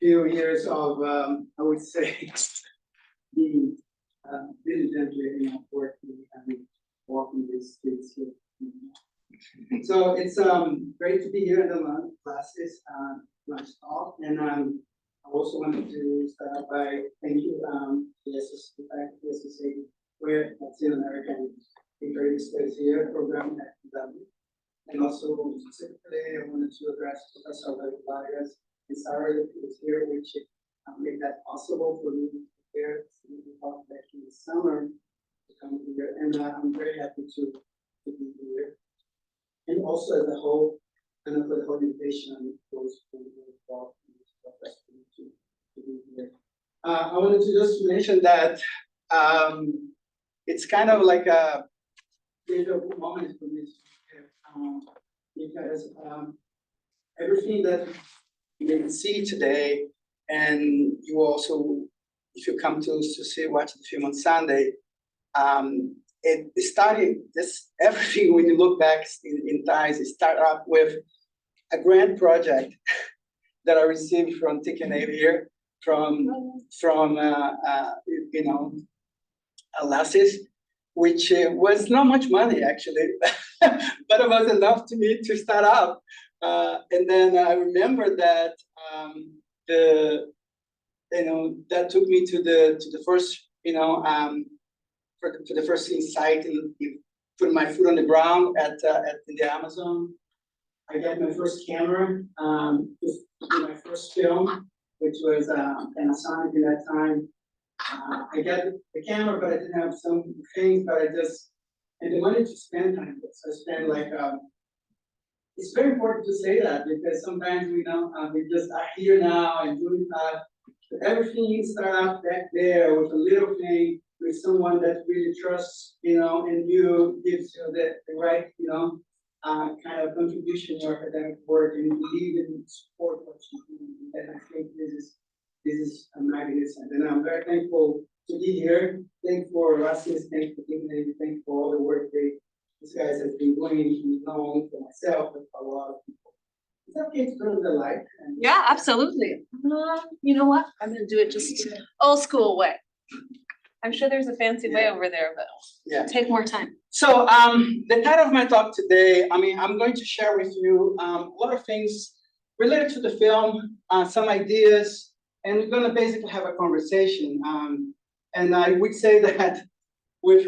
few years of, I would say, being diligently working and walking these streets here. So it's great to be here in the LACIS lunch talk, and I also wanted to start out by thank you LACIS, where Latin American Integrated Studies here program at UW. And also specifically, I wanted to address Professor Vargas and Sarah who is here, which made that possible for me to be here. Back in the summer to come here, and I'm very happy to be here. And also as a whole, and for the whole invitation goes involved in this process to be here. I wanted to just mention that it's kind of like a beautiful moment for me to be here, because everything that you can see today, and you also, if you come to watch the film on Sunday, it started this everything. When you look back in ties, it started up with a grant project that I received from TKNA here, from LACIS, which was not much money actually, but it was enough to me to start out. And then I remember that that took me to the first to the first insight and put my foot on the ground at the Amazon. I got my first camera to do my first film, which was Panasonic at that time. I got the camera, but I didn't have some things, but I wanted to spend time with. So I spent like, it's very important to say that, because sometimes we just are here now and doing that. But everything started out back there with a little thing, with someone that really trusts, and you gives you the right, kind of contribution to your academic work, and believe and support what you do. And I think this is magnificent. And I'm very thankful to be here. Thank for LACIS, thank for TKNA, thank for all the work these guys have been doing, not only for myself, but for a lot of people. Is that okay to turn the light? Yeah, absolutely. You know what? I'm gonna do it just old school way. I'm sure there's a fancy way over there, but it'll take more time. So the title of my talk today, I'm going to share with you a lot of things related to the film, some ideas, and we're going to basically have a conversation. And I would say that with,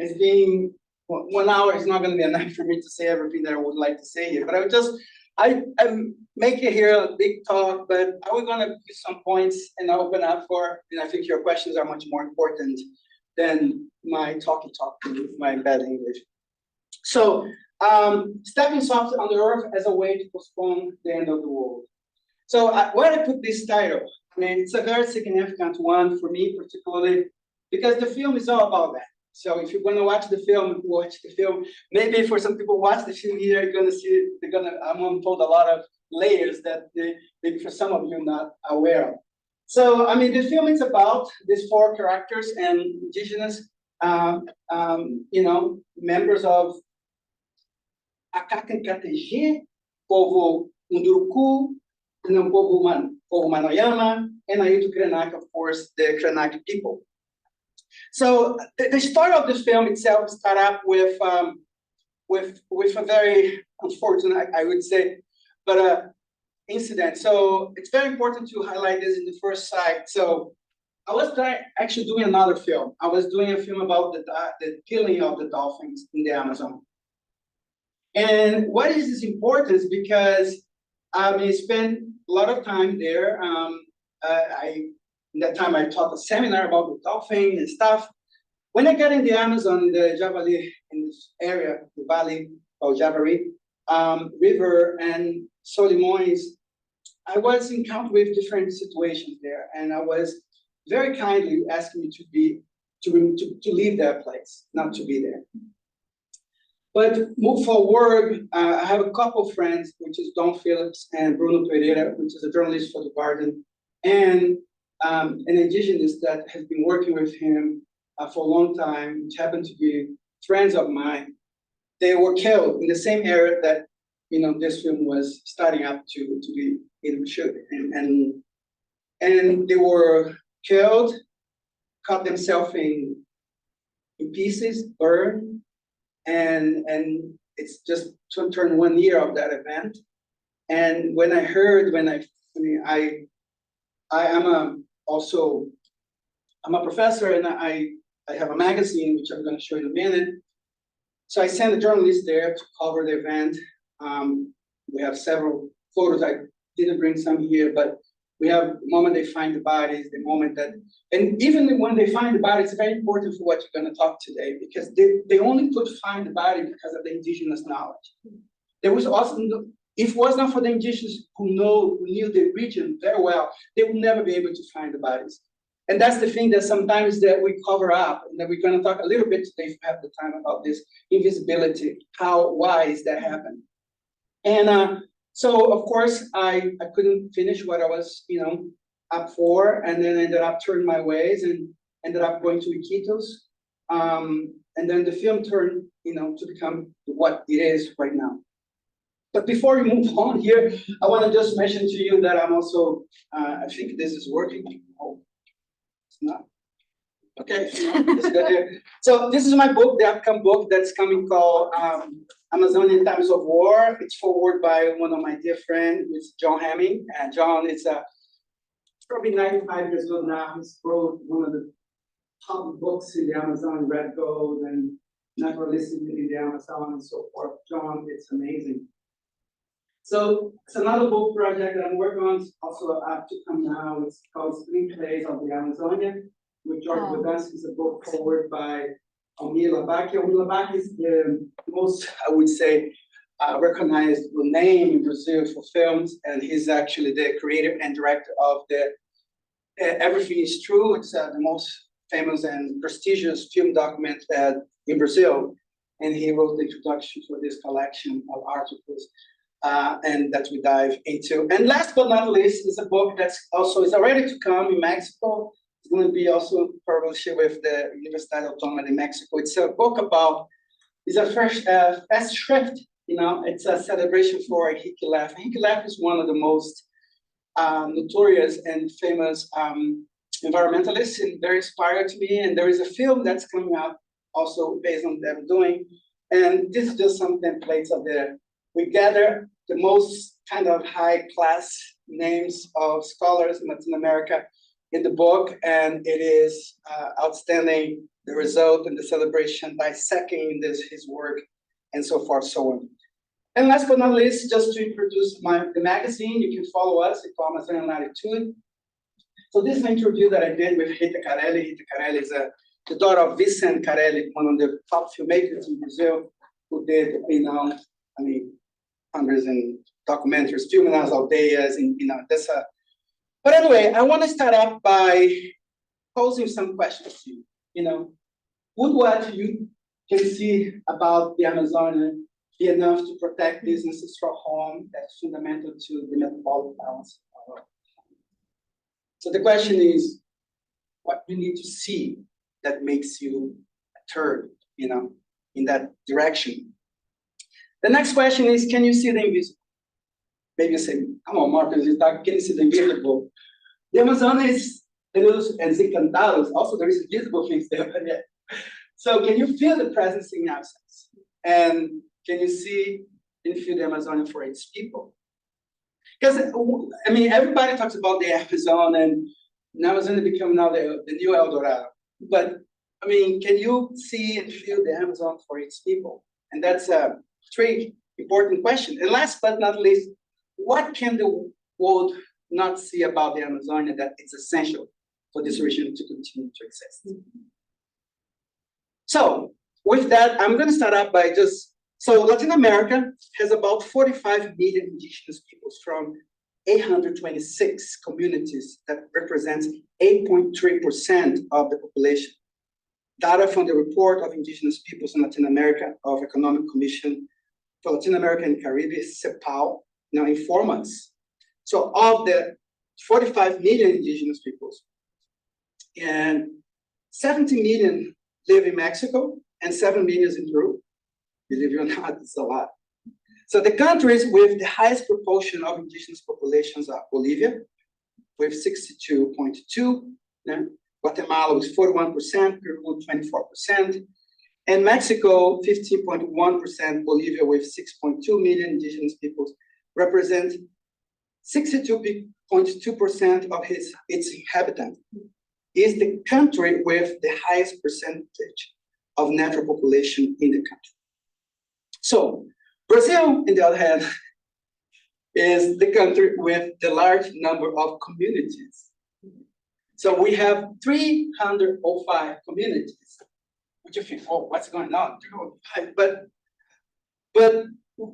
as being 1 hour is not going to be enough for me to say everything that I would like to say here, but I'm making here a big talk, but I was going to give some points and open up for, and I think your questions are much more important than my talk with my bad English. So, stepping soft on the earth as a way to postpone the end of the world. So, why I put this title? It's a very significant one for me, particularly because the film is all about that. So if you're going to watch the film, maybe for some people watch the film here, you're going to see, I'm going to unfold a lot of layers that maybe for some of you not aware of. So, the film is about these 4 characters and indigenous, members of Akankatege, povo Munduruku, povo Manoyama, and Ailton Krenak, of course, the Krenak people. So the story of this film itself started up with a very unfortunate, I would say, but incident. So it's very important to highlight this in the first slide. So I was actually doing another film. I was doing a film about the killing of the dolphins in the Amazon. And why is this important? Because I spent a lot of time there. In that time, I taught a seminar about the dolphin and stuff. When I got in the Amazon, in the Javali, in this area, the valley of Javari River and Solimões, I was encountered with different situations there, and I was very kindly asking me to leave that place, not to be there. But move forward, I have a couple of friends, which is Don Phillips and Bruno Pereira, which is a journalist for The Guardian, and an indigenous that has been working with him for a long time, which happened to be friends of mine. They were killed in the same area that this film was starting up to be shoot, and they were killed, cut themselves in pieces, burned, and it's just turned 1 year of that event. And when I heard, I'm a professor, and I have a magazine, which I'm going to show you in a minute. So I sent a journalist there to cover the event. We have several photos. I didn't bring some here, but we have the moment they find the bodies, the moment that, and even when they find the body, it's very important for what you're going to talk today, because they only could find the body because of the indigenous knowledge. There was also, if it was not for the indigenous who knew the region very well, they would never be able to find the bodies. And that's the thing that sometimes that we cover up, and that we're going to talk a little bit today, if we have the time, about this invisibility. Why is that happening? And so, of course, I couldn't finish what I was, up for, and then ended up turning my ways and ended up going to Iquitos. And then the film turned, to become what it is right now. But before we move on here, I want to just mention to you that I'm also, I think this is working. Oh, it's not. Okay, it's good here. So this is my book, the upcoming book that's coming, called Amazonian Times of War. It's forwarded by one of my dear friends, it's John Hamming. And John is probably 95 years old now. He's wrote one of the top books in the Amazon, Red Gold and Naturalistic in the Amazon and so forth. John, it's amazing. So it's another book project that I'm working on, also up to come now. It's called Screenplays of the Amazonia, with George Bodansky. It's a book forwarded by Omir Labaki. Omir Labaki is the most, I would say, recognized name in Brazil for films, and he's actually the creator and director of the Everything is True. It's the most famous and prestigious film document in Brazil, and he wrote the introduction for this collection of articles. And that we dive into. And last but not least is a book that's also is already to come in Mexico. It's going to be also published with the Universidad Autónoma de Mexico. It's a book about, it's a fast shrift, it's a celebration for Henrique Leff. Henrique Leff is one of the most notorious and famous environmentalists, and very inspired to me. And there is a film that's coming out also based on them doing. And this is just some templates of there. We gather the most kind of high-class names of scholars in Latin America in the book, and it is outstanding, the result and the celebration, dissecting his work, and so forth, so on. And last but not least, just to introduce the magazine, you can follow us, it's called Amazonian Latitude. So this is an interview that I did with Rita Carelli. Rita Carelli is the daughter of Vicente Carelli, one of the top filmmakers in Brazil, who did, hundreds and documentaries, filming as aldeias, and that's a. But anyway, I want to start off by posing some questions to you. Would what you can see about the Amazon be enough to protect this ancestral home that's fundamental to the metabolic balance of our planet? So the question is, what you need to see that makes you turn, in that direction? The next question is, can you see the invisible? Maybe you say, come on, Marcus, can you see the invisible? The Amazon is encantados. Also, there is visible things there, but yeah. So can you feel the presence in absence? And can you see and feel the Amazon for its people? Because, everybody talks about the Amazon, and Amazon become now the new El Dorado. But, can you see and feel the Amazon for its people? And that's three important questions. And last but not least, what can the world not see about the Amazonia that it's essential for this region to continue to exist? So with that, I'm going to start out by so Latin America has about 45 million indigenous peoples from 826 communities that represents 8.3% of the population. Data from the Report of Indigenous Peoples in Latin America of Economic Commission for Latin America and Caribbean, CEPAL, inform us. So of the 45 million indigenous peoples, and 70 million live in Mexico, and 7 million in Peru. Believe it or not, it's a lot. So the countries with the highest proportion of indigenous populations are Bolivia, with 62.2, Guatemala with 41%, Peru 24%, and Mexico 15.1%, Bolivia with 6.2 million indigenous peoples represent 62.2% of its inhabitants. Is the country with the highest percentage of natural population in the country. So Brazil, on the other hand, is the country with the large number of communities. So we have 305 communities. What do you think? Oh, what's going on? 305. But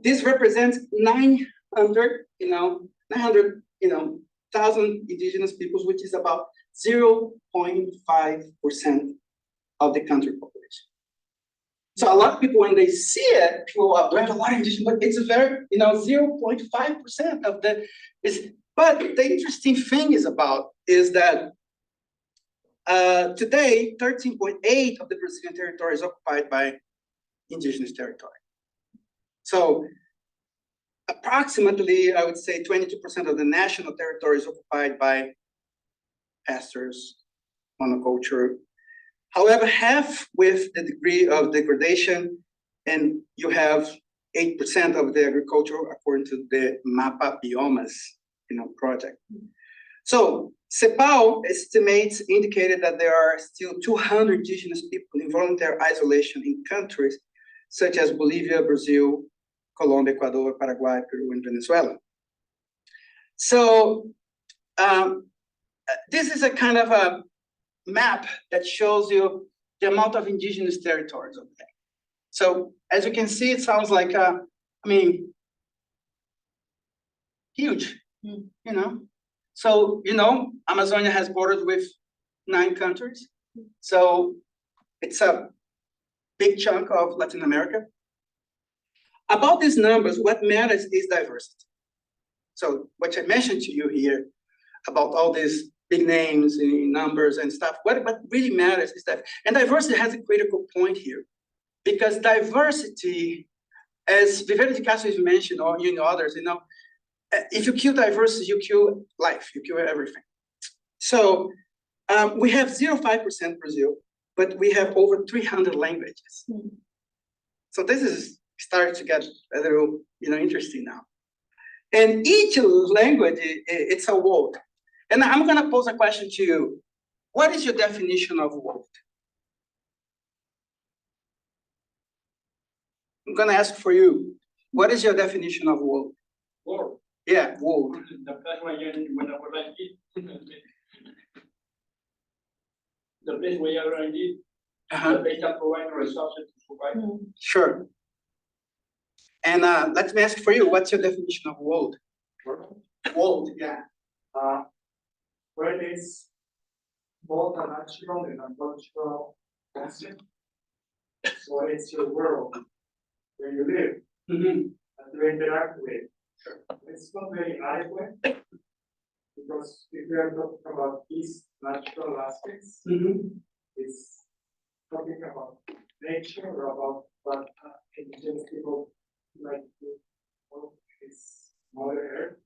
this represents 900,000 indigenous peoples, which is about 0.5% of the country population. So a lot of people, when they see it, people are, we have a lot of indigenous, but it's a very, 0.5% of the, but the interesting thing is that today, 13.8% of the Brazilian territory is occupied by indigenous territory. So approximately, I would say 22% of the national territory is occupied by pastures, monoculture. However, half with the degree of degradation, and you have 8% of the agriculture according to the MAPA biomas, project. So CEPAL indicated that there are still 200 indigenous people in voluntary isolation in countries such as Bolivia, Brazil, Colombia, Ecuador, Paraguay, Peru, and Venezuela. So this is a kind of a map that shows you the amount of indigenous territories over there. So as you can see, it sounds like, huge, So, Amazonia has borders with 9 countries. So it's a big chunk of Latin America. About these numbers, what matters is diversity. So what I mentioned to you here about all these big names and numbers and stuff, what really matters is that, and diversity has a critical point here, because diversity, as Viverio de Castro has mentioned, or others, if you kill diversity, you kill life, you kill everything. So we have 0.5% Brazil, but we have over 300 languages. So this is starting to get a little, interesting now. And each language, it's a word. And I'm gonna pose a question to you. What is your definition of word? I'm gonna ask for you. What is your definition of word? Word. Yeah, word. The place where you the place where you're going to live, the place that provides resources to survive. Sure. And let me ask for you, what's your definition of world? World, yeah. Where is both a natural and a cultural concept. So it's your world where you live and you interact with. It's not very adequate because if we are talking about these natural aspects, it's talking about nature or about what indigenous people like to call is Mother Earth.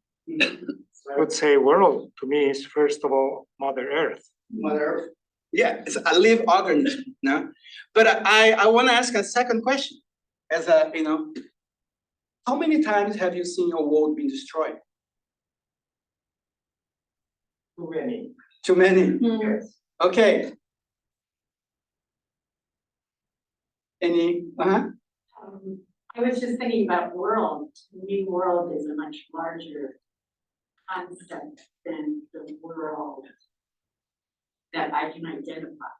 I would say world to me is first of all Mother Earth. Mother Earth. Yeah, it's a live organism, no? But I want to ask a second question. As a, how many times have you seen your world being destroyed? Too many. Too many? Yes. Okay. Any? I was just thinking about world. To me, world is a much larger concept than the world that I can identify.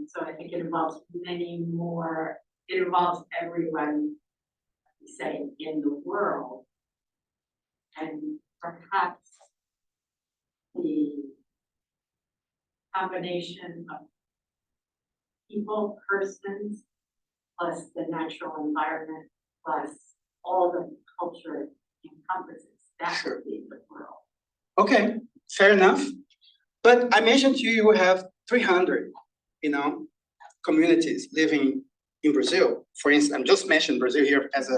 So I think it involves many more, it involves everyone, say, in the world. And perhaps the combination of people, persons, plus the natural environment, plus all the culture encompasses, that would be the world. Okay, fair enough. But I mentioned to you, you have 300, communities living in Brazil, for instance, I'm just mentioning Brazil here as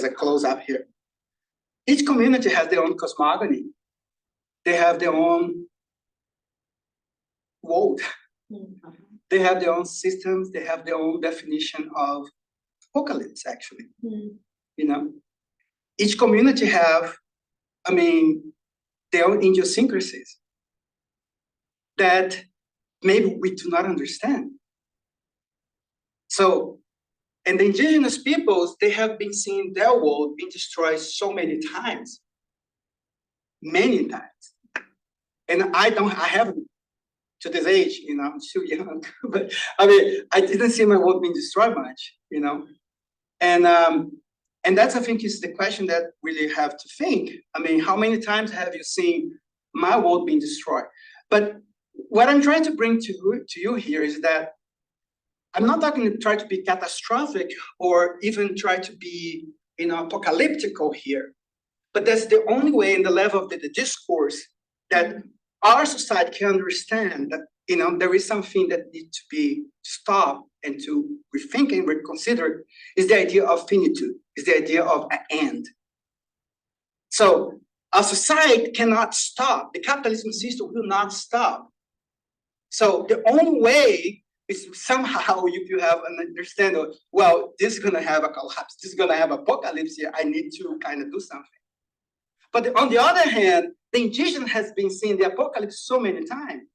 a close-up here. Each community has their own cosmogony. They have their own world. They have their own systems. They have their own definition of apocalypse, actually. You know, each community have, their own idiosyncrasies that maybe we do not understand. So, and the indigenous peoples, they have been seeing their world being destroyed so many times. Many times. And I haven't, to this age, I'm still young, but I didn't see my world being destroyed much, And that's, I think, is the question that really have to think. How many times have you seen my world being destroyed? But what I'm trying to bring to you here is that I'm not talking to try to be catastrophic or even try to be, apocalyptical here. But that's the only way in the level of the discourse that our society can understand that, there is something that needs to be stopped and to rethink and reconsider is the idea of finitude, is the idea of an end. So our society cannot stop. The capitalism system will not stop. So the only way is somehow if you have an understanding of, well, this is going to have a collapse, this is going to have apocalypse here, I need to kind of do something. But on the other hand, the indigenous has been seeing the apocalypse so many times.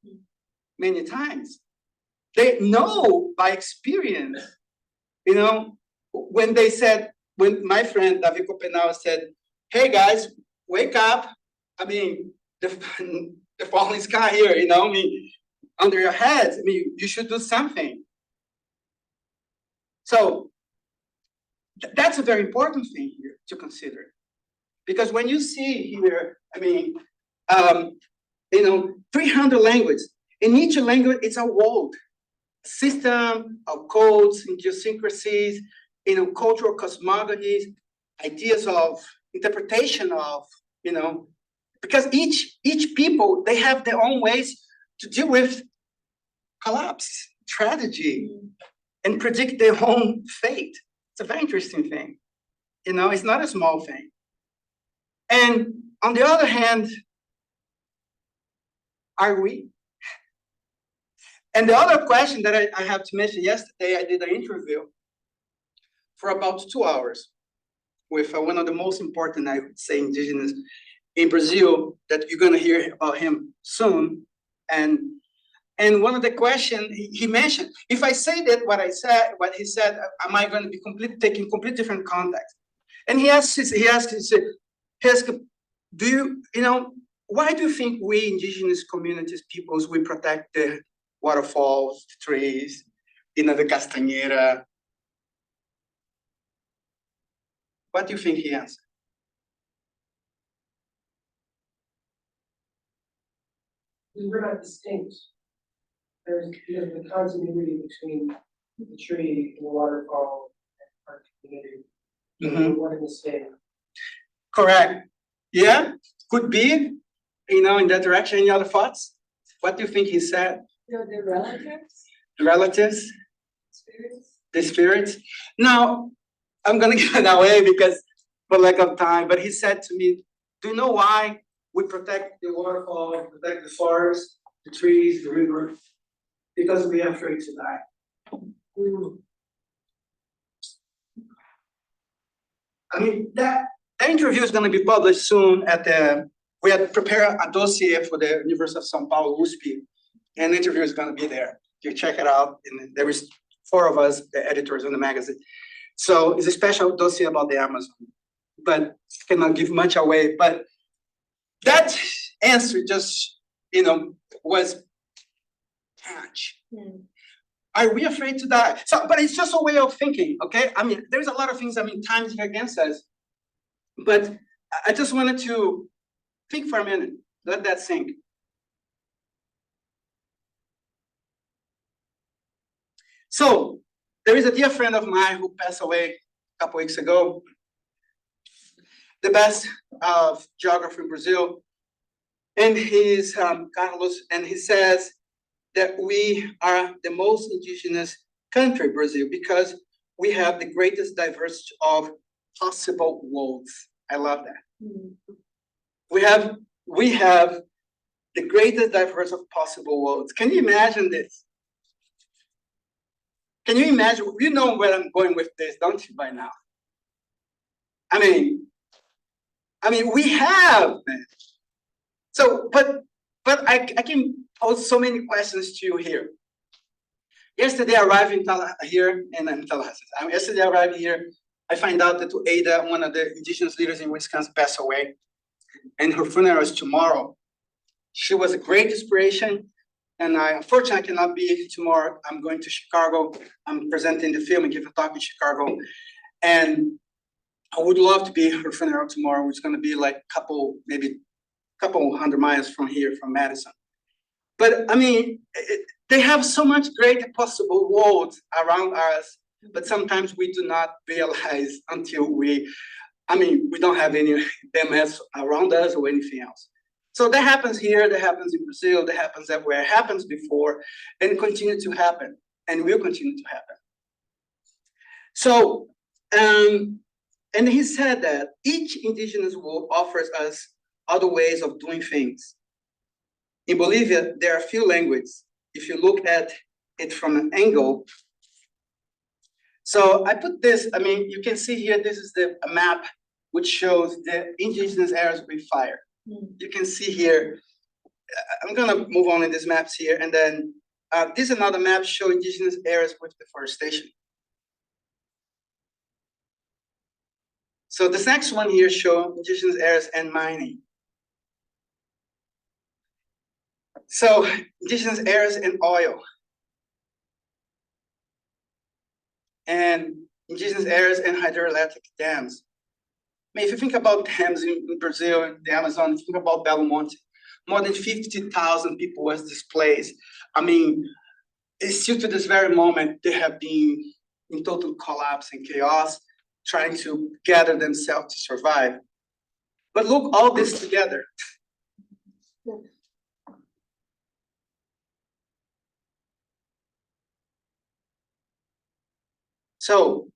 They know by experience, when my friend David Copenau said, hey guys, wake up. The falling sky here, under your heads. You should do something. So that's a very important thing here to consider. Because when you see here, 300 languages, in each language, it's a world, system of codes, idiosyncrasies, cultural cosmogonies, ideas of interpretation of, because each people, they have their own ways to deal with collapse, tragedy, and predict their own fate. It's a very interesting thing. It's not a small thing. And on the other hand, are we? And the other question that I have to mention, yesterday I did an interview for about 2 hours with one of the most important, I would say, indigenous in Brazil that you're going to hear about him soon. And one of the questions he mentioned, if I say that what he said, am I going to be taking complete different context? And he asked, why do you think we indigenous communities, peoples, we protect the waterfalls, the trees, the castanheira? What do you think he answered? We're not distinct. There's the continuity between the tree and the waterfall and our community. We're one and the same. Correct. Yeah, could be, in that direction. Any other thoughts? What do you think he said? The relatives? The relatives? Spirits? The spirits? Now, I'm going to give it away because for lack of time, but he said to me, do you know why we protect the waterfall, protect the forest, the trees, the river? Because we are afraid to die. That interview is going to be published soon we had prepared a dossier for the University of São Paulo, USP, and the interview is going to be there. You check it out, and there is 4 of us, the editors in the magazine. So it's a special dossier about the Amazon, but cannot give much away. But that answer just, was catch. Are we afraid to die? So, but it's just a way of thinking, okay? There's a lot of things, times against us, but I just wanted to think for a minute, let that sink. So there is a dear friend of mine who passed away a couple weeks ago, the best geographer in Brazil, and he's Carlos, and he says that we are the most indigenous country, Brazil, because we have the greatest diversity of possible worlds. I love that. We have the greatest diversity of possible worlds. Can you imagine this? Can you imagine? You know where I'm going with this, don't you, by now? I mean, we have, man. So, but I can pose so many questions to you here. Yesterday, I arrived in Tallahassee. Yesterday, I arrived here. I find out that Ada, one of the indigenous leaders in Wisconsin, passed away, and her funeral is tomorrow. She was a great inspiration, and unfortunately, I cannot be tomorrow. I'm going to Chicago. I'm presenting the film and give a talk in Chicago, and I would love to be at her funeral tomorrow. It's going to be like maybe a couple hundred miles from here, from Madison. But I mean, they have so much great possible worlds around us, but sometimes we do not realize until we don't have any MS around us or anything else. So that happens here, that happens in Brazil, that happens everywhere, happens before, and continue to happen, and will continue to happen. So, and he said that each indigenous world offers us other ways of doing things. In Bolivia, there are few languages. If you look at it from an angle, so I put this, you can see here, this is a map which shows the indigenous areas with fire. You can see here, I'm gonna move on in these maps here, and then this is another map showing indigenous areas with deforestation. So this next one here shows indigenous areas and mining. So indigenous areas and oil. And indigenous areas and hydroelectric dams. If you think about dams in Brazil and the Amazon, think about Belo Monte, more than 50,000 people was displaced. Still to this very moment, they have been in total collapse and chaos, trying to gather themselves to survive. But look, all this together. So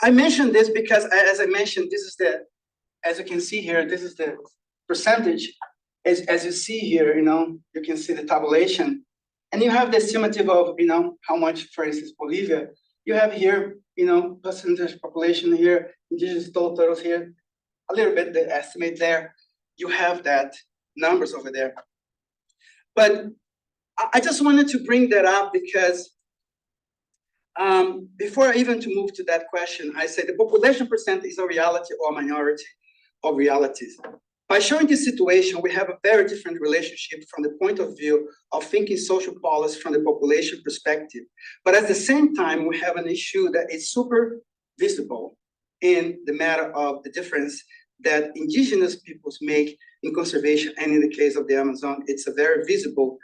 I mentioned this because, as I mentioned, this is as you can see here, this is the percentage. As you see here, you can see the tabulation, and you have the estimative of, how much, for instance, Bolivia. You have here, percentage population here, indigenous totals here, a little bit the estimate there. You have that numbers over there. But I just wanted to bring that up because before even to move to that question, I said the population percent is a reality or minority of realities. By showing this situation, we have a very different relationship from the point of view of thinking social policy from the population perspective. But at the same time, we have an issue that is super visible in the matter of the difference that indigenous peoples make in conservation, and in the case of the Amazon, it's a very visible,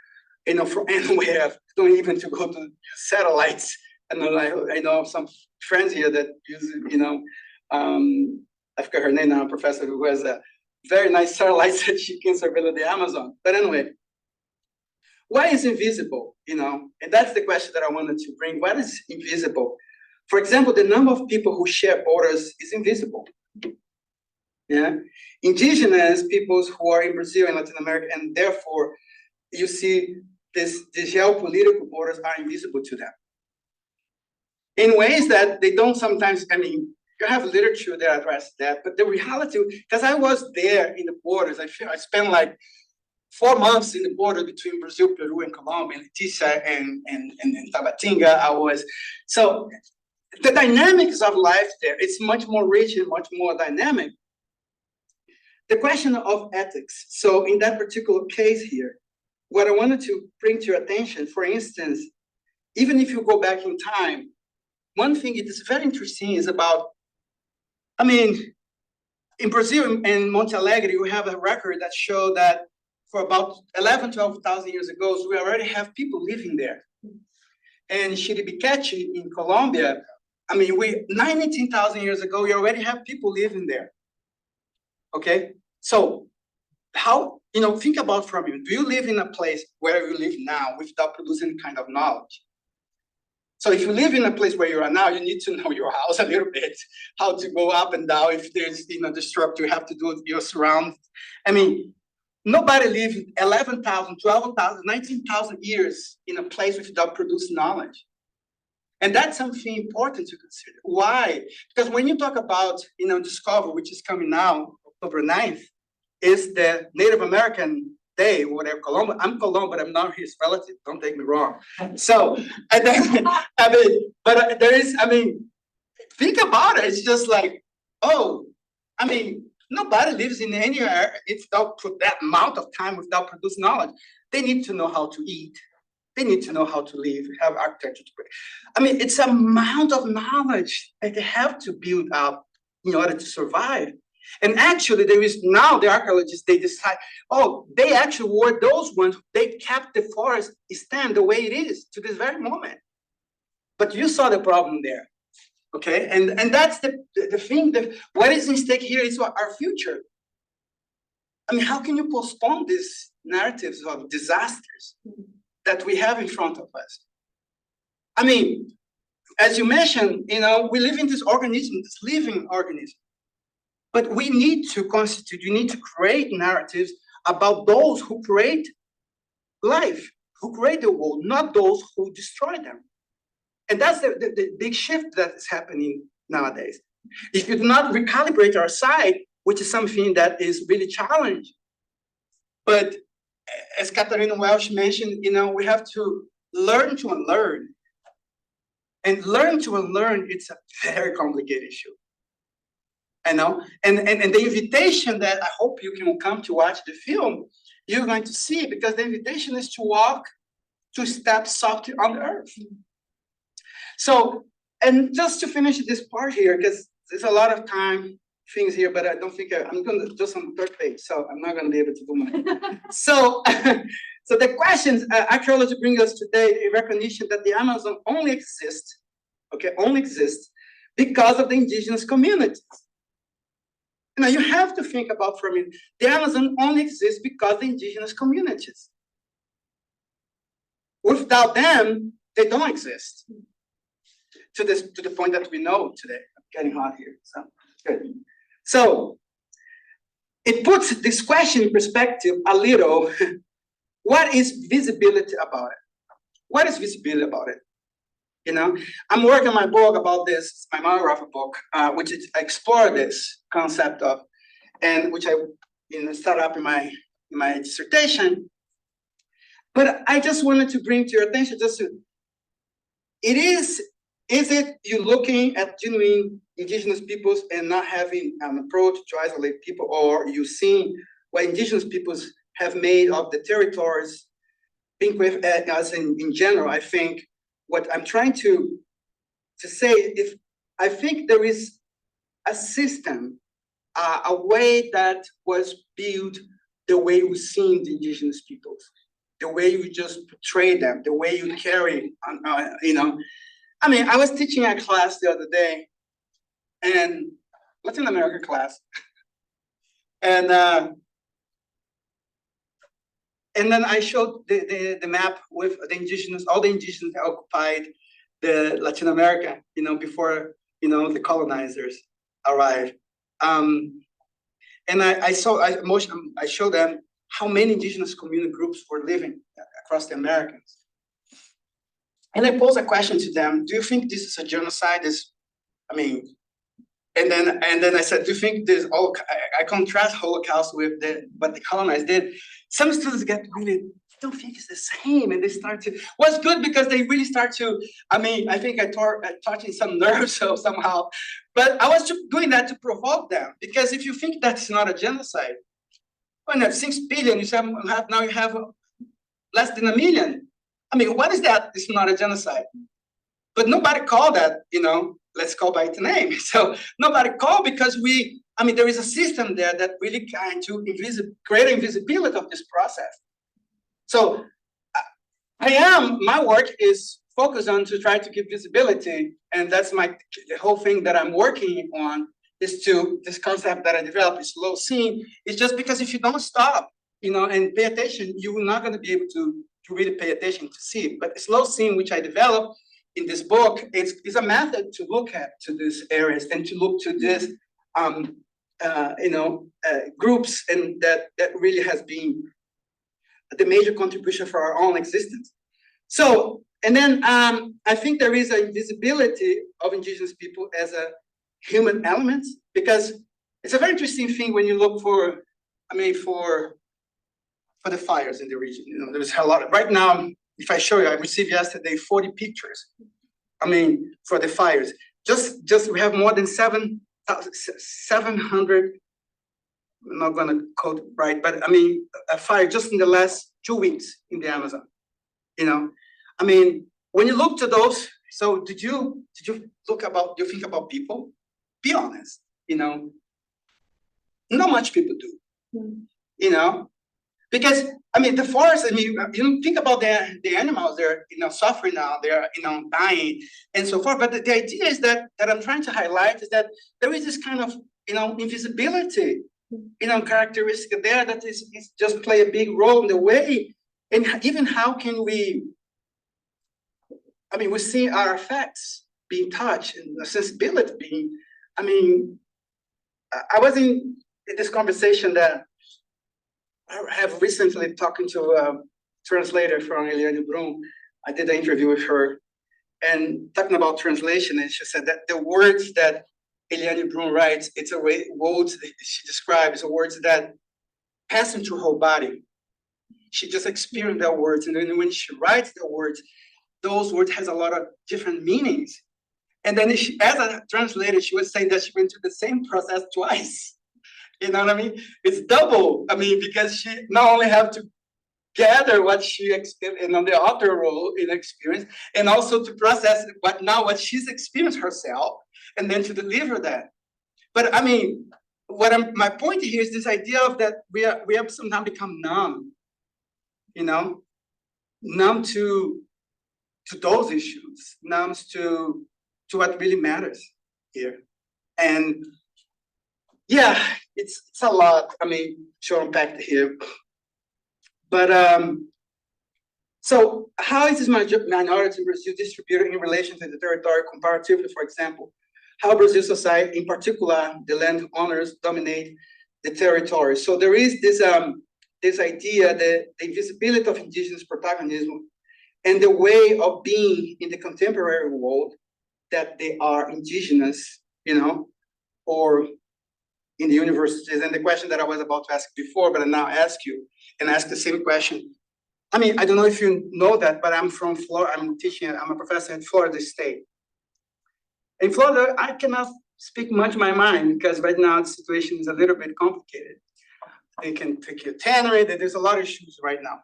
from anywhere, don't even to go to satellites. And I know some friends here that use, I forgot her name now, a professor who has a very nice satellites that she can surveil the Amazon. But anyway, why is invisible? And that's the question that I wanted to bring. What is invisible? For example, the number of people who share borders is invisible. Yeah, indigenous peoples who are in Brazil and Latin America, and therefore you see the geopolitical borders are invisible to them. In ways that they don't sometimes, you have literature that address that, but the reality, because I was there in the borders, I spent like 4 months in the border between Brazil, Peru, and Colombia, and Leticia and Tabatinga. So the dynamics of life there, it's much more rich and much more dynamic. The question of ethics. So in that particular case here, what I wanted to bring to your attention, for instance, even if you go back in time, one thing it is very interesting is about, in Brazil and Monte Alegre, we have a record that show that for about 11, 12,000 years ago, we already have people living there. And Chiribiquete in Colombia, 19,000 years ago, we already have people living there. Okay, so how, think about from you, do you live in a place where you live now without producing kind of knowledge? So if you live in a place where you are now, you need to know your house a little bit, how to go up and down. If there's, the structure, you have to do your surroundings. I mean, nobody lived 11,000, 12,000, 19,000 years in a place without producing knowledge. And that's something important to consider. Why? Because when you talk about, discovery, which is coming now, October 9th, is the Native American Day, whatever, Colombo. I'm Colombo, but I'm not his relative, don't take me wrong. So, and then, but there is, think about it, it's just like, nobody lives in anywhere without that amount of time without producing knowledge. They need to know how to eat. They need to know how to live, have architecture to create. It's an amount of knowledge that they have to build up in order to survive. And actually, there is now the archaeologists, they decide, they actually were those ones, they kept the forest stand the way it is to this very moment. But you saw the problem there, okay? And that's the thing, that what is in stake here is our future. How can you postpone these narratives of disasters that we have in front of us? As you mentioned, we live in this organism, this living organism. But we need to create narratives about those who create life, who create the world, not those who destroy them. And that's the big shift that is happening nowadays. If you do not recalibrate our side, which is something that is really challenging, but as Katharina Welsh mentioned, we have to learn to unlearn. And learn to unlearn, it's a very complicated issue. And the invitation that I hope you can come to watch the film, you're going to see, because the invitation is to walk 2 steps softly on the earth. So, and just to finish this part here, because there's a lot of things here, but I don't think I'm going to do some third page, so I'm not going to be able to do mine. So the questions archaeology brings us today, a recognition that the Amazon only exists because of the indigenous communities. Now you have to think about for a minute, the Amazon only exists because the indigenous communities. Without them, they don't exist. To the point that we know today. I'm getting hot here, so good. So it puts this question in perspective a little. What is visibility about it? What is visibility about it? I'm working on my book about this, my monograph book, which is explore this concept of, and which I start up in my dissertation. But I just wanted to bring to your attention is it you looking at genuine indigenous peoples and not having an approach to isolate people, or you seeing what indigenous peoples have made of the territories? Think with as in general, I think what I'm trying to say, I think there is a system, a way that was built the way we see the indigenous peoples, the way you just portray them, the way you carry, I was teaching a class the other day, and Latin American class, and then I showed the map with the indigenous, all the indigenous that occupied the Latin America, before, the colonizers arrived. And I showed them how many indigenous community groups were living across the Americas. And I posed a question to them, do you think this is a genocide? And then I said, do you think this I contrast Holocaust with what the colonized did. Some students get really, don't think it's the same, and they start to, was good because they really start to, I think I touching some nerves somehow, but I was just doing that to provoke them, because if you think that's not a genocide, when you have 6 billion, now you have less than 1 million. What is that? It's not a genocide. But nobody called that, let's call by its name. So nobody called because there is a system there that really kind to create invisibility of this process. So my work is focused on to try to give visibility, and that's the whole thing that I'm working on is to, this concept that I developed is slow seeing. It's just because if you don't stop, and pay attention, you're not going to be able to really pay attention to see it. But slow seeing, which I developed, in this book, it's a method to look at to these areas and to look to this, groups, and that really has been the major contribution for our own existence. So, and then I think there is an invisibility of indigenous people as a human element, because it's a very interesting thing when you look for, for the fires in the region. You know, there's a lot of, right now, if I show you, I received yesterday 40 pictures. For the fires. Just we have more than 700. I'm not gonna quote right, but a fire just in the last 2 weeks in the Amazon. You know, when you look to those, so did you think about people? Be honest, not much people do. Because the forest, you think about the animals, they're suffering now, they're dying and so forth. But the idea is that I'm trying to highlight is that there is this kind of invisibility, characteristic there that is just play a big role in the way, and even how can we see our effects being touched and the sensibility being, I was in this conversation that I have recently talking to a translator from Eliane Brum. I did an interview with her and talking about translation, and she said that the words that Eliane Brum writes, it's a way words that she describes, words that pass into her body. She just experienced their words, and then when she writes the words, those words has a lot of different meanings. And then as a translator, she was saying that she went through the same process twice. You know what I mean? It's double. Because she not only have to gather what she experienced in the author role in experience, and also to process what she's experienced herself, and then to deliver that. But my point here is this idea of that we have sometimes become numb, numb to those issues, numb to what really matters here. And yeah, it's a lot, to unpack here. But so how is this minority in Brazil distributed in relation to the territory comparatively? For example, how Brazil society, in particular, the landowners dominate the territory. So there is this idea that the invisibility of indigenous protagonism and the way of being in the contemporary world, that they are indigenous, or in the universities. And the question that I was about to ask before, but I now ask you, and ask the same question. I don't know if you know that, but I'm from Florida. I'm a professor at Florida State. In Florida, I cannot speak much my mind, because right now the situation is a little bit complicated. They can take your tannery, there's a lot of issues right now.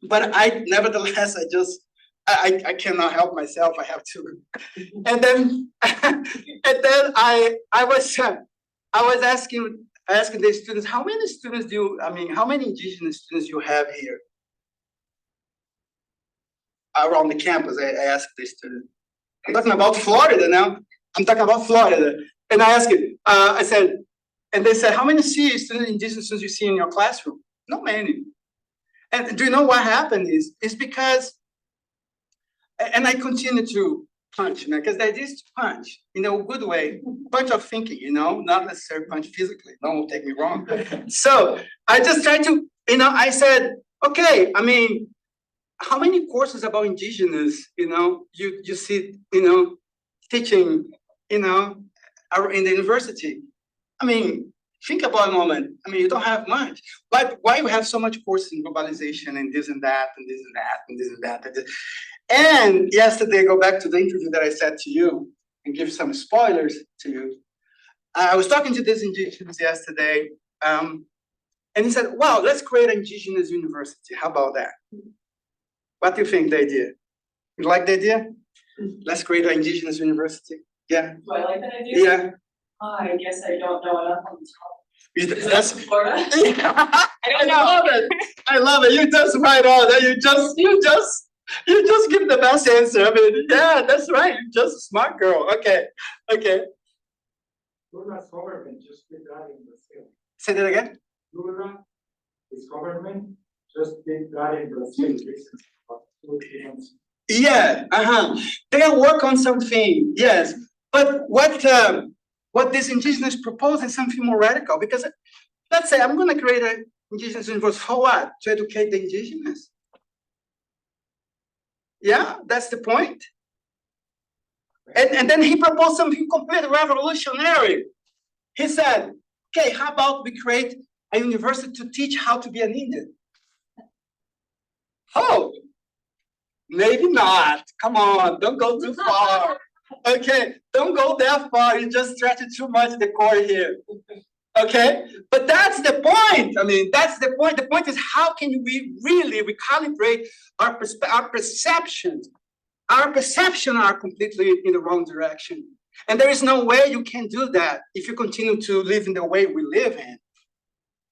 But nevertheless, I cannot help myself, I have to. And then I was asking the students, how many students how many indigenous students you have here? Around the campus, I asked the students. I'm talking about Florida now. I'm talking about Florida. And I asked it, I said, and they said, how many indigenous students you see in your classroom? Not many. And do you know what happened is? It's because, and I continue to punch, because the idea is to punch in a good way, punch of thinking, not necessarily punch physically, don't take me wrong. So I just tried to, I said, okay, how many courses about indigenous, you see, teaching, in the university? Think about a moment. You don't have much. But why you have so much courses in globalization and this and that and this and that and this and that? And yesterday, go back to the interview that I said to you and give some spoilers to you. I was talking to this indigenous yesterday, and he said, wow, let's create an indigenous university. How about that? What do you think, the idea? You like the idea? Let's create an indigenous university. Yeah. Do I like that idea? Yeah. I guess I don't know enough on this topic. Is That's that Florida? I don't know. love it. I love it. You just right on. You just give the best answer. Yeah, that's right. You're just a smart girl. Okay. Lula's government just did that in Brazil. Say that again. Lula, his government just did that in Brazil recently, about 2 or 3 months. Yeah, they work on something, yes. But what this indigenous propose is something more radical, because let's say I'm gonna create an indigenous university for what? To educate the indigenous. Yeah, that's the point. And then he proposed something completely revolutionary. He said, okay, how about we create a university to teach how to be an Indian? Oh, maybe not. Come on, don't go too far. Okay, don't go that far. You just stretch it too much, the core here. Okay, but that's the point. I mean, that's the point. The point is, how can we really recalibrate our perceptions? Our perceptions are completely in the wrong direction. And there is no way you can do that if you continue to live in the way we live in.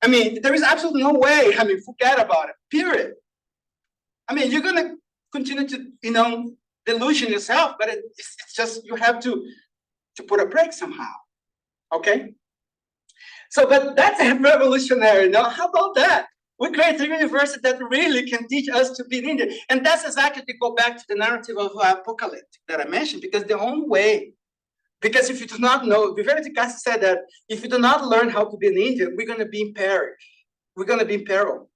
I mean, there is absolutely no way. I mean, forget about it, period. I mean, you're gonna continue to, delusion yourself, but it's just, you have to put a break somehow, okay? So, but that's revolutionary. Now, how about that? We create a university that really can teach us to be Indian. And that's exactly to go back to the narrative of apocalyptic that I mentioned, because the only way, because if you do not know, Vivekananda said that if you do not learn how to be an Indian, we're going to be in peril. We're going to be in peril.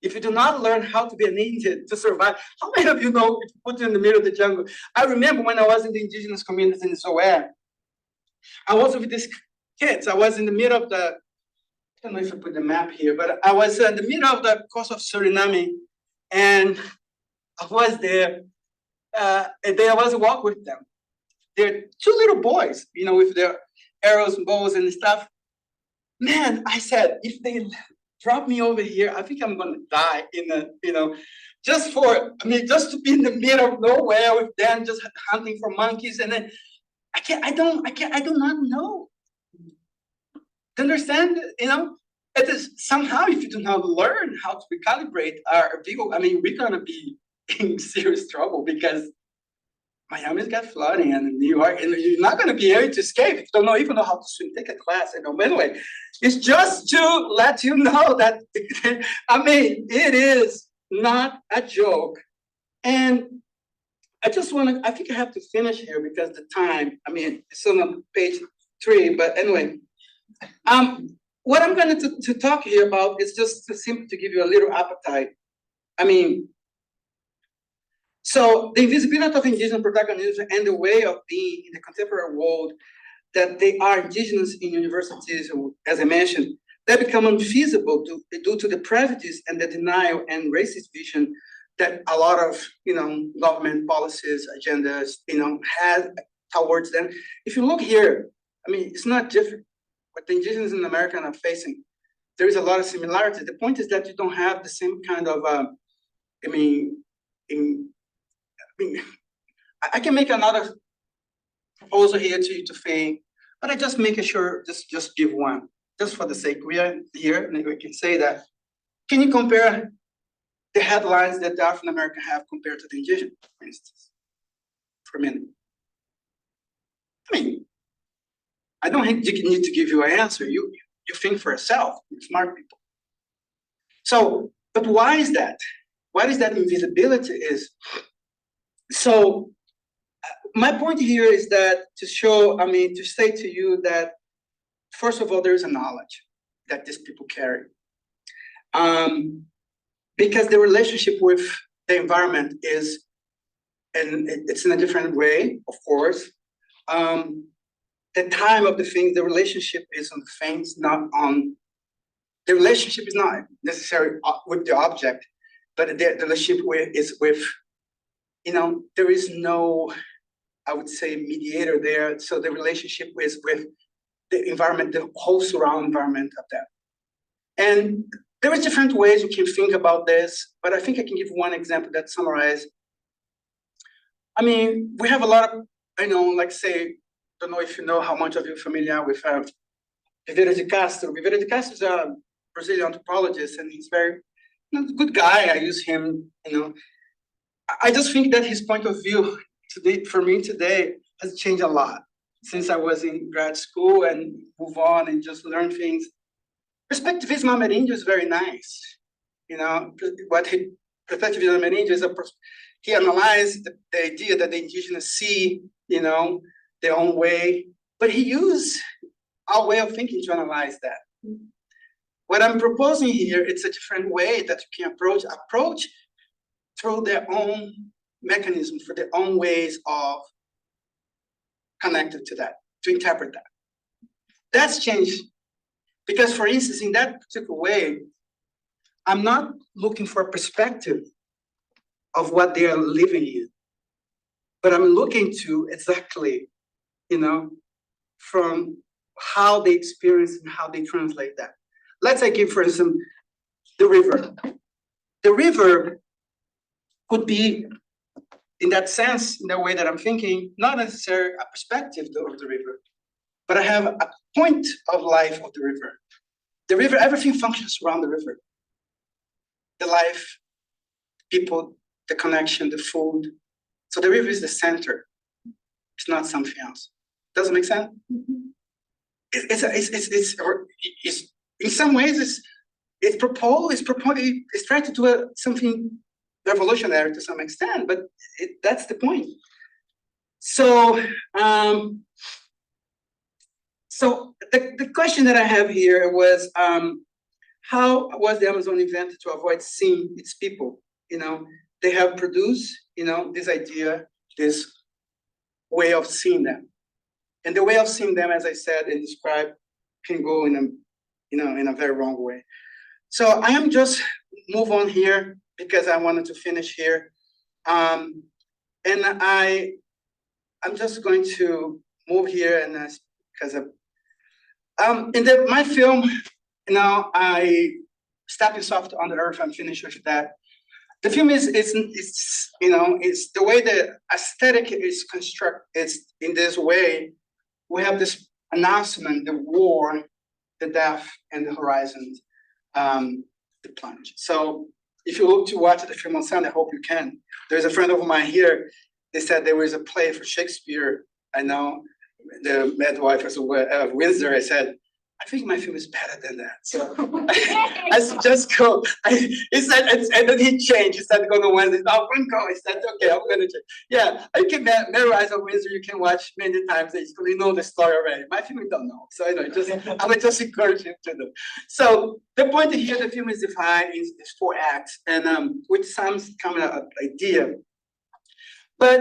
If you do not learn how to be an Indian to survive, how many of you know if you put you in the middle of the jungle? I remember when I was in the indigenous community in Zoé, I was with these kids. I was in the middle of the, I don't know if I put the map here, but I was in the middle of the coast of Suriname, and I was there, and then I was walking with them. They're two little boys, with their arrows and bows and stuff. Man, I said, if they drop me over here, I think I'm gonna die just to be in the middle of nowhere with them, just hunting for monkeys, and then I do not know. To understand, it is somehow, if you do not learn how to recalibrate our view, I mean, we're gonna be in serious trouble, because Miami's got flooding, and New York, and you're not gonna be able to escape if you don't even know how to swim. Take a class, But anyway, it's just to let you know that, I mean, it is not a joke. And I think I have to finish here because the time, I mean, it's on page 3, but anyway. What I'm going to talk here about is just simply to give you a little appetite. I mean, so the invisibility of indigenous protagonism and the way of being in the contemporary world, that they are indigenous in universities, as I mentioned, they become unfeasible due to the prejudice and the denial and racist vision that a lot of, government policies, agendas, had towards them. If you look here, I mean, it's not different. What the indigenous in America are facing, there is a lot of similarity. The point is that you don't have the same kind of, I can make another proposal here to you to think, but I just make sure, just give one, just for the sake. We are here, and we can say that. Can you compare the headlines that the African American have compared to the indigenous, for instance, for a minute? I mean, I don't think you need to give you an answer. You think for yourself. You're smart people. So, but why is that? Why is that invisibility is? So, my point here is that to say to you that, first of all, there is a knowledge that these people carry. Because the relationship with the environment is, and it's in a different way, of course. The time of the thing, the relationship is on the things, not on, the relationship is not necessarily with the object, but the relationship is with, there is no, I would say, mediator there. So the relationship is with the environment, the whole surround environment of that. And there are different ways you can think about this, but I think I can give one example that summarizes. I mean, we have a lot of, don't know if you know how much of you are familiar with Vieira de Castro. Vieira de Castro is a Brazilian anthropologist, and he's very good guy. I use him, I just think that his point of view today, for me today, has changed a lot since I was in grad school and move on and just learn things. Perspectivism Ameríndio is very nice. Perspectivism Ameríndio is he analyzed the idea that the indigenous see, their own way, but he used our way of thinking to analyze that. What I'm proposing here, it's a different way that you can approach through their own mechanism, for their own ways of connected to that, to interpret that. That's changed. Because, for instance, in that particular way, I'm not looking for a perspective of what they are living in, but I'm looking to exactly, from how they experience and how they translate that. Let's say, give for instance, the river. The river could be, in that sense, in the way that I'm thinking, not necessarily a perspective of the river, but I have a point of life of the river. The river, everything functions around the river. The life, people, the connection, the food. So the river is the center. It's not something else. Does it make sense? It's in some ways it's trying to do something revolutionary to some extent, but that's the point. So, the question that I have here was, how was the Amazon invented to avoid seeing its people? They have produced, this idea, this way of seeing them. And the way of seeing them, as I said and described, can go in a very wrong way. So I am just move on here because I wanted to finish here. And I'm just going to move here and because in my film, I Stepping Soft on the Earth, I'm finished with that. The film is it's the way the aesthetic is constructed. It's in this way. We have this announcement, the war, the death, and the horizons, the plunge. So if you look to watch the film on Sunday, I hope you can. There's a friend of mine here. They said there was a play for Shakespeare. I know the midwife of Windsor. I said, I think my film is better than that. So I said, just go. He said, and then he changed. He said, go to Wednesday. No, I'm going to go. He said, okay, I'm going to change. Yeah, you can memorize on Windsor. You can watch many times. You know the story already. My film, you don't know. So I would just encourage you to do. So the point here, the film is divided in 4 acts, and which sounds kind of an idea. But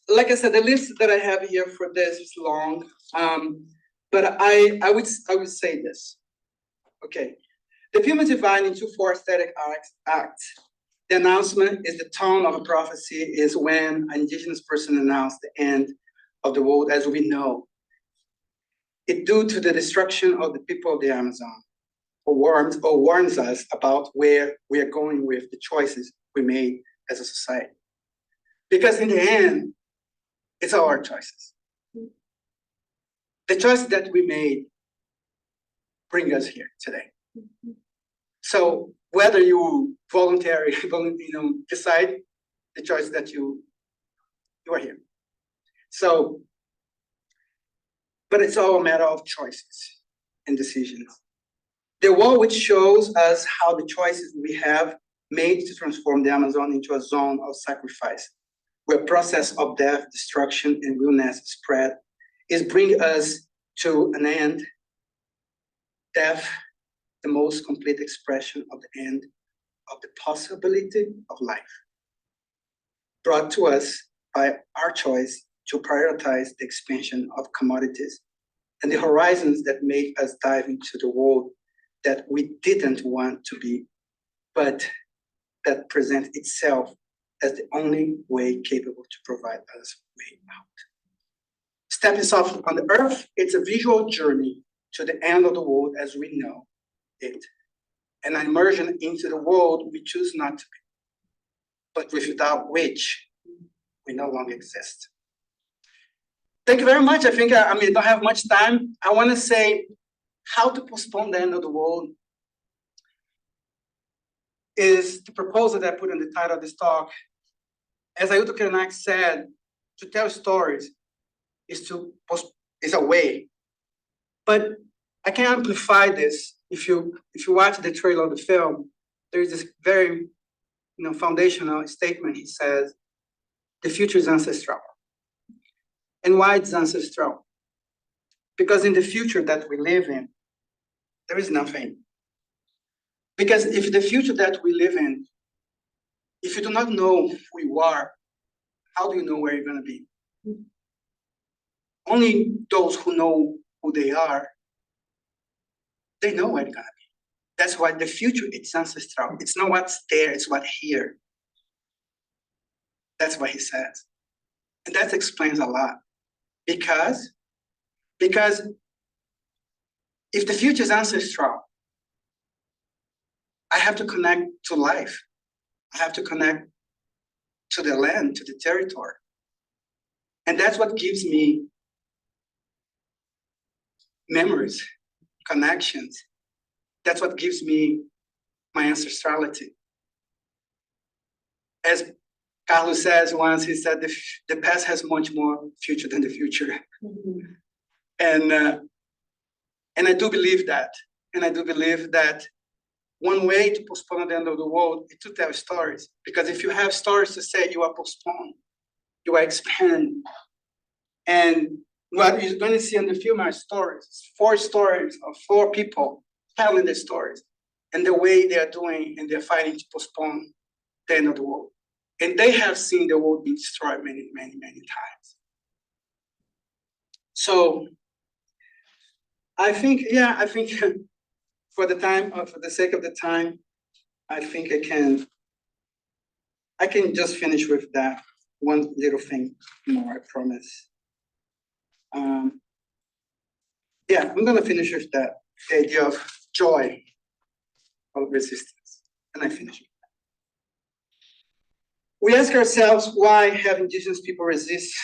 like I said, the list that I have here for this is long. But I would say this. Okay, the film is divided into 4 aesthetic acts. The announcement is the tone of a prophecy, is when an indigenous person announced the end of the world as we know it, due to the destruction of the people of the Amazon, or warns us about where we are going with the choices we made as a society. Because in the end, it's our choices. The choices that we made bring us here today. So whether you voluntarily, decide the choice that you are here. So, but it's all a matter of choices and decisions. The wall which shows us how the choices we have made to transform the Amazon into a zone of sacrifice, where process of death, destruction, and wilderness spread, is bring us to an end. Death, the most complete expression of the end of the possibility of life, brought to us by our choice to prioritize the expansion of commodities and the horizons that make us dive into the world that we didn't want to be, but that presents itself as the only way capable to provide us way out. Stepping Soft on the Earth, it's a visual journey to the end of the world as we know it, an immersion into the world we choose not to be, but without which we no longer exist. Thank you very much. I think, I don't have much time. I want to say how to postpone the end of the world is the proposal that I put in the title of this talk. As Ailton Krenak said, to tell stories is a way. But I can amplify this. If you watch the trailer of the film, there is this very foundational statement. He says, the future is ancestral. And why it's ancestral? Because in the future that we live in, there is nothing. Because if the future that we live in, if you do not know who you are, how do you know where you're going to be? Only those who know who they are, they know where they're going to be. That's why the future, it's ancestral. It's not what's there, it's what's here. That's what he says. And that explains a lot. Because if the future is ancestral, I have to connect to life. I have to connect to the land, to the territory. And that's what gives me memories, connections. That's what gives me my ancestrality. As Carlos says once, he said, the past has much more future than the future. And I do believe that. And I do believe that one way to postpone the end of the world is to tell stories. Because if you have stories to say, you are postponed, you are expand. And what you're going to see in the film are stories. 4 stories of 4 people telling their stories and the way they are doing and they're fighting to postpone the end of the world. And they have seen the world be destroyed many, many, many times. So I think for the sake of the time, I think I can just finish with that one little thing more, I promise. I'm gonna finish with that, the idea of joy of resistance, and I finish with that. We ask ourselves, why have indigenous people resist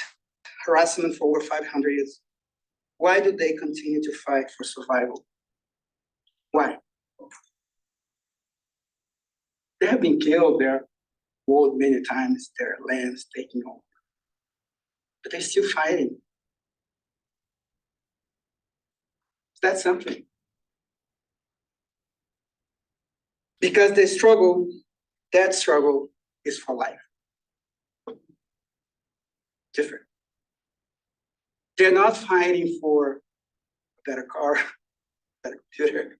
harassment for over 500 years? Why do they continue to fight for survival? Why? They have been killed, their world many times, their lands taken over. But they're still fighting. That's something. Because that struggle is for life. Different. They're not fighting for a better car, better computer.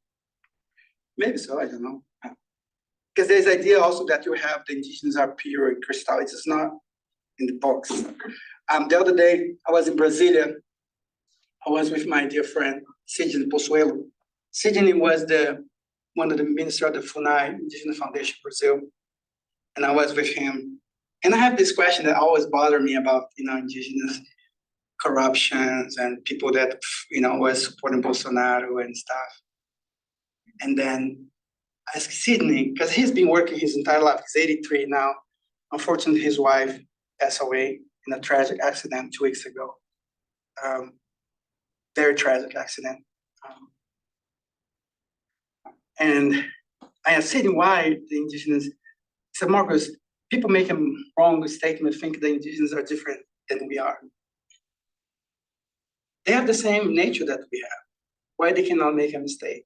Maybe so, I don't know. Because there's idea also that you have the indigenous are pure and crystal. It's not in the box. The other day, I was in Brasilia. I was with my dear friend, Sidney Pozuelo. Sidney was one of the ministers of the FUNAI, Indigenous Foundation Brazil. And I was with him. And I have this question that always bothered me about, indigenous corruptions and people that, were supporting Bolsonaro and stuff. And then I asked Sidney, because he's been working his entire life, he's 83 now. Unfortunately, his wife passed away in a tragic accident 2 weeks ago. Very tragic accident. And I asked Sidney why the indigenous, he said, Marcus, people make a wrong statement, think the indigenous are different than we are. They have the same nature that we have. Why they cannot make a mistake?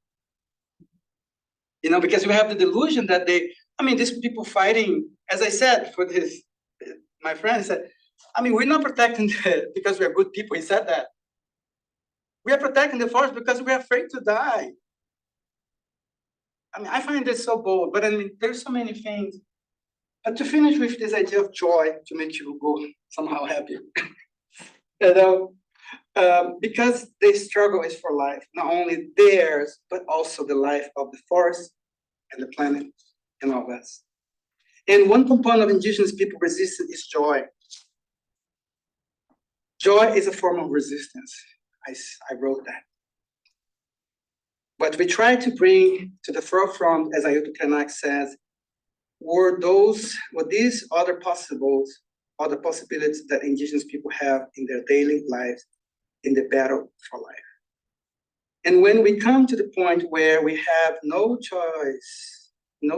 Because we have the delusion that these people fighting, as I said, for this, my friend said, we're not protecting because we are good people. He said that. We are protecting the forest because we're afraid to die. I find this so bold, but there's so many things. But to finish with this idea of joy, to make you go somehow happy, because the struggle is for life, not only theirs, but also the life of the forest and the planet and all that. And one component of indigenous people resistance is joy. Joy is a form of resistance. I wrote that. What we try to bring to the forefront, as Ailton Krenak says, were these other possibilities that indigenous people have in their daily lives in the battle for life. And when we come to the point where we have no choice, we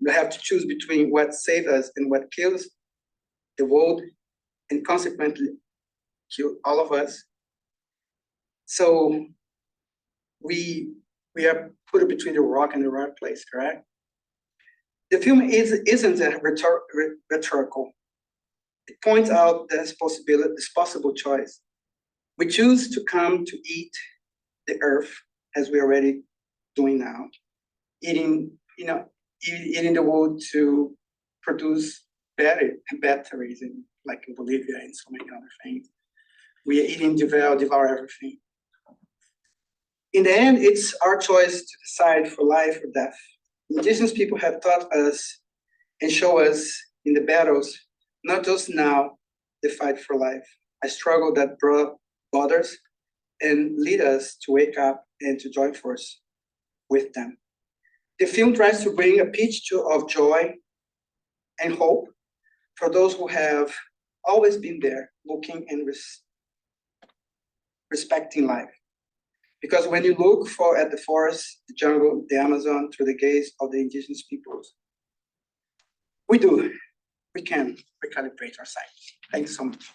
have to choose between what saves us and what kills the world, and consequently kill all of us. So we are put between the rock and the hard place, correct? The film isn't rhetorical. It points out this possible choice. We choose to come to eat the earth as we're already doing now, eating the wood to produce batteries like in Bolivia and so many other things. We are eating, devour everything. In the end, it's our choice to decide for life or death. Indigenous people have taught us and show us in the battles, not just now, the fight for life, a struggle that brought others and lead us to wake up and to join force with them. The film tries to bring a pitch of joy and hope for those who have always been there, looking and respecting life. Because when you look at the forest, the jungle, the Amazon through the gaze of the indigenous peoples, we can recalibrate our sight. Thanks so much.